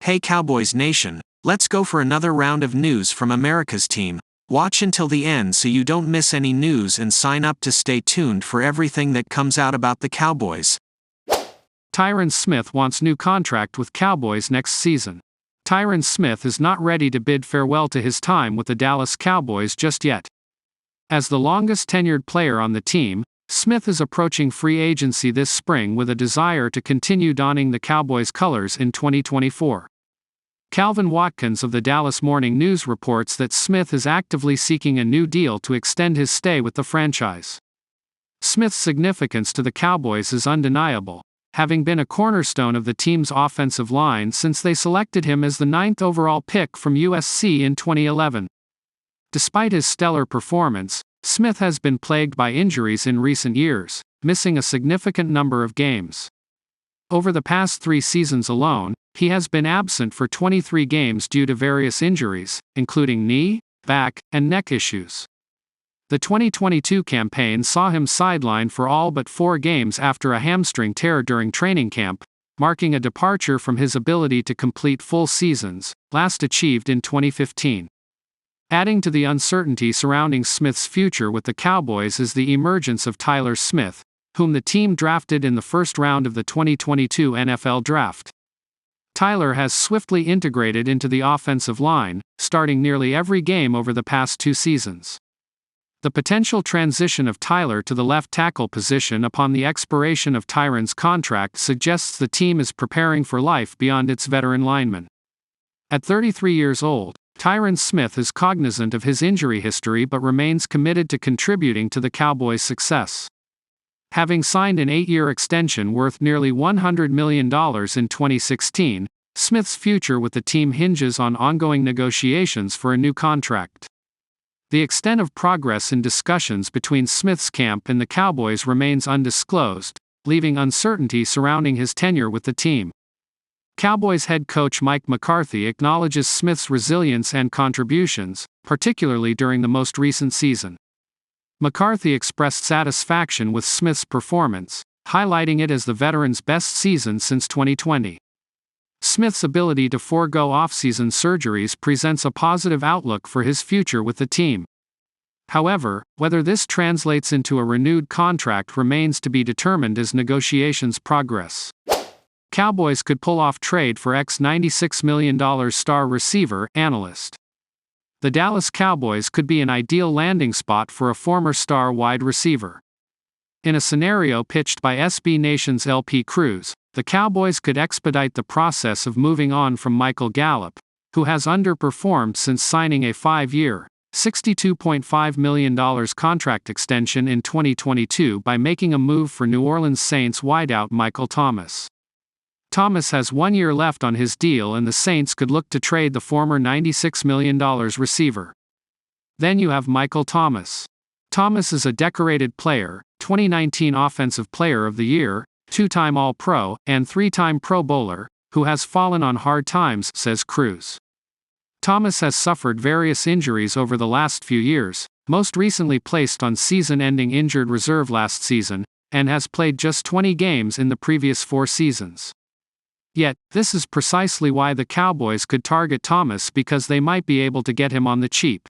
Hey Cowboys Nation, let's go for another round of news from America's team. Watch until the end so you don't miss any news and sign up to stay tuned for everything that comes out about the Cowboys. Tyron Smith wants new contract with Cowboys next season. Tyron Smith is not ready to bid farewell to his time with the Dallas Cowboys just yet. As the longest tenured player on the team, Smith is approaching free agency this spring with a desire to continue donning the Cowboys' colors in 2024. Calvin Watkins of the Dallas Morning News reports that Smith is actively seeking a new deal to extend his stay with the franchise. Smith's significance to the Cowboys is undeniable, having been a cornerstone of the team's offensive line since they selected him as the 9th overall pick from USC in 2011. Despite his stellar performance, Smith has been plagued by injuries in recent years, missing a significant number of games. Over the past 3 seasons alone, he has been absent for 23 games due to various injuries, including knee, back, and neck issues. The 2022 campaign saw him sidelined for all but 4 games after a hamstring tear during training camp, marking a departure from his ability to complete full seasons, last achieved in 2015. Adding to the uncertainty surrounding Smith's future with the Cowboys is the emergence of Tyler Smith, whom the team drafted in the first round of the 2022 NFL Draft. Tyler has swiftly integrated into the offensive line, starting nearly every game over the past 2 seasons. The potential transition of Tyler to the left tackle position upon the expiration of Tyron's contract suggests the team is preparing for life beyond its veteran linemen. At 33 years old, Tyron Smith is cognizant of his injury history but remains committed to contributing to the Cowboys' success. Having signed an 8-year extension worth nearly $100 million in 2016, Smith's future with the team hinges on ongoing negotiations for a new contract. The extent of progress in discussions between Smith's camp and the Cowboys remains undisclosed, leaving uncertainty surrounding his tenure with the team. Cowboys head coach Mike McCarthy acknowledges Smith's resilience and contributions, particularly during the most recent season. McCarthy expressed satisfaction with Smith's performance, highlighting it as the veteran's best season since 2020. Smith's ability to forego off-season surgeries presents a positive outlook for his future with the team. However, whether this translates into a renewed contract remains to be determined as negotiations progress. Cowboys could pull off trade for $96 million star receiver, analyst. The Dallas Cowboys could be an ideal landing spot for a former star wide receiver. In a scenario pitched by SB Nation's LP Cruz, the Cowboys could expedite the process of moving on from Michael Gallup, who has underperformed since signing a 5-year, $62.5 million contract extension in 2022 by making a move for New Orleans Saints wideout Michael Thomás. Thomás has 1 year left on his deal and the Saints could look to trade the former $96 million receiver. Then you have Michael Thomás. Thomás is a decorated player, 2019 Offensive Player of the Year, 2-time All-Pro, and 3-time Pro Bowler, who has fallen on hard times, says Cruz. Thomás has suffered various injuries over the last few years, most recently placed on season-ending injured reserve last season, and has played just 20 games in the previous 4 seasons. Yet, this is precisely why the Cowboys could target Thomás because they might be able to get him on the cheap.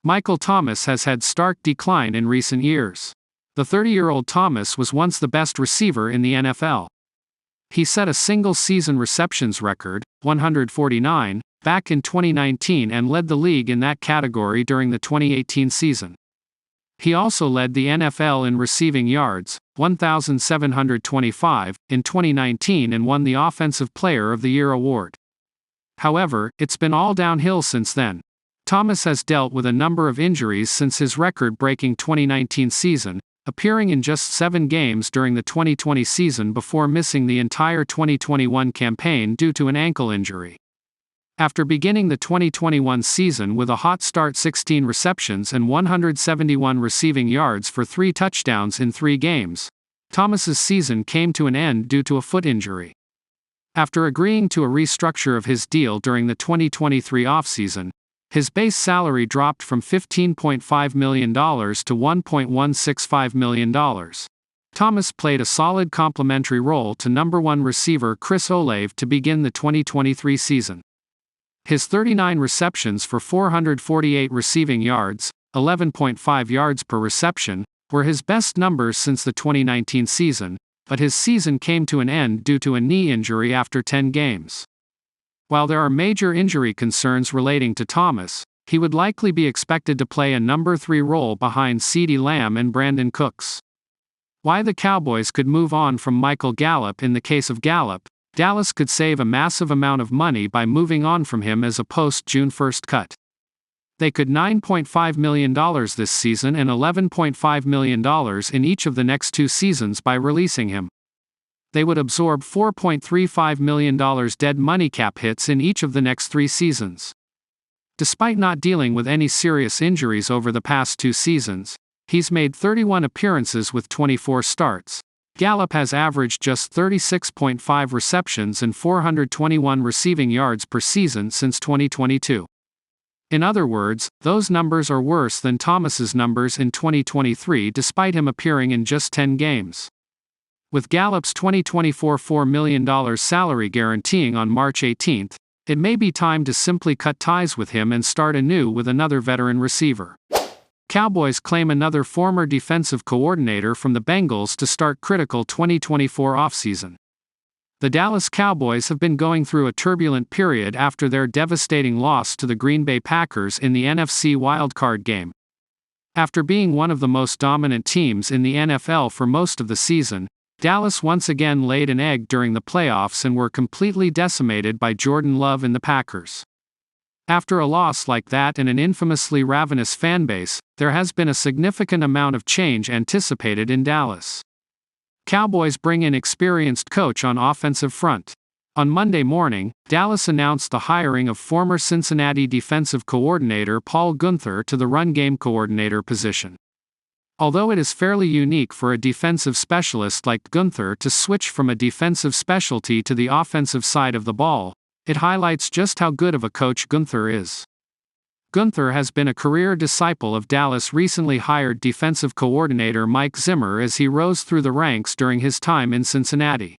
Michael Thomás has had stark decline in recent years. The 30-year-old Thomás was once the best receiver in the NFL. He set a single-season receptions record, 149, back in 2019 and led the league in that category during the 2018 season. He also led the NFL in receiving yards, 1,725, in 2019 and won the Offensive Player of the Year award. However, it's been all downhill since then. Thomás has dealt with a number of injuries since his record-breaking 2019 season, appearing in just 7 games during the 2020 season before missing the entire 2021 campaign due to an ankle injury. After beginning the 2021 season with a hot start, 16 receptions and 171 receiving yards for 3 touchdowns in 3 games, Thomás's season came to an end due to a foot injury. After agreeing to a restructure of his deal during the 2023 offseason, his base salary dropped from $15.5 million to $1.165 million. Thomás played a solid complementary role to number 1 receiver Chris Olave to begin the 2023 season. His 39 receptions for 448 receiving yards, 11.5 yards per reception, were his best numbers since the 2019 season, but his season came to an end due to a knee injury after 10 games. While there are major injury concerns relating to Thomás, he would likely be expected to play a number 3 role behind CeeDee Lamb and Brandon Cooks. Why the Cowboys could move on from Michael Gallup. In the case of Gallup, Dallas could save a massive amount of money by moving on from him as a post-June 1st cut. They could $9.5 million this season and $11.5 million in each of the next 2 seasons by releasing him. They would absorb $4.35 million dead money cap hits in each of the next 3 seasons. Despite not dealing with any serious injuries over the past 2 seasons, he's made 31 appearances with 24 starts. Gallup has averaged just 36.5 receptions and 421 receiving yards per season since 2022. In other words, those numbers are worse than Thomás's numbers in 2023 despite him appearing in just 10 games. With Gallup's 2024 $4 million salary guaranteeing on March 18, it may be time to simply cut ties with him and start anew with another veteran receiver. Cowboys claim another former defensive coordinator from the Bengals to start critical 2024 offseason. The Dallas Cowboys have been going through a turbulent period after their devastating loss to the Green Bay Packers in the NFC wildcard game. After being one of the most dominant teams in the NFL for most of the season, Dallas once again laid an egg during the playoffs and were completely decimated by Jordan Love and the Packers. After a loss like that and an infamously ravenous fanbase, there has been a significant amount of change anticipated in Dallas. Cowboys bring in experienced coach on offensive front. On Monday morning, Dallas announced the hiring of former Cincinnati defensive coordinator Paul Guenther to the run game coordinator position. Although it is fairly unique for a defensive specialist like Guenther to switch from a defensive specialty to the offensive side of the ball, it highlights just how good of a coach Guenther is. Guenther has been a career disciple of Dallas' recently hired defensive coordinator Mike Zimmer as he rose through the ranks during his time in Cincinnati.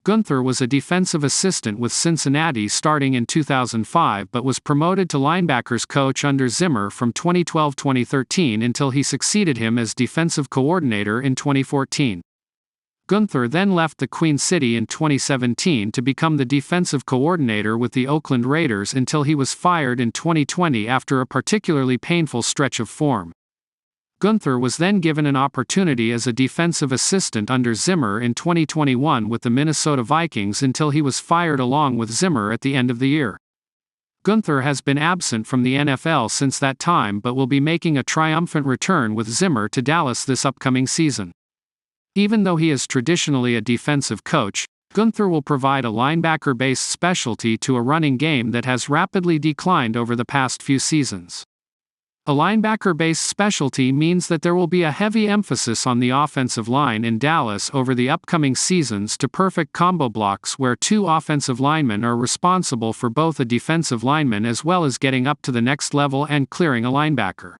Guenther was a defensive assistant with Cincinnati starting in 2005 but was promoted to linebackers coach under Zimmer from 2012-2013 until he succeeded him as defensive coordinator in 2014. Guenther then left the Queen City in 2017 to become the defensive coordinator with the Oakland Raiders until he was fired in 2020 after a particularly painful stretch of form. Guenther was then given an opportunity as a defensive assistant under Zimmer in 2021 with the Minnesota Vikings until he was fired along with Zimmer at the end of the year. Guenther has been absent from the NFL since that time but will be making a triumphant return with Zimmer to Dallas this upcoming season. Even though he is traditionally a defensive coach, Guenther will provide a linebacker-based specialty to a running game that has rapidly declined over the past few seasons. A linebacker-based specialty means that there will be a heavy emphasis on the offensive line in Dallas over the upcoming seasons to perfect combo blocks where 2 offensive linemen are responsible for both a defensive lineman as well as getting up to the next level and clearing a linebacker.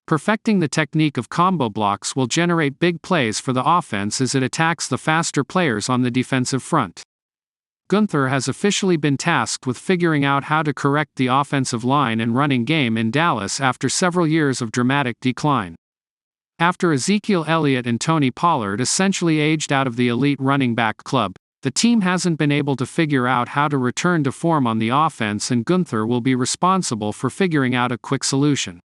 Perfecting the technique of combo blocks will generate big plays for the offense as it attacks the faster players on the defensive front. Guenther has officially been tasked with figuring out how to correct the offensive line and running game in Dallas after several years of dramatic decline. After Ezekiel Elliott and Tony Pollard essentially aged out of the elite running back club, the team hasn't been able to figure out how to return to form on the offense, and Guenther will be responsible for figuring out a quick solution.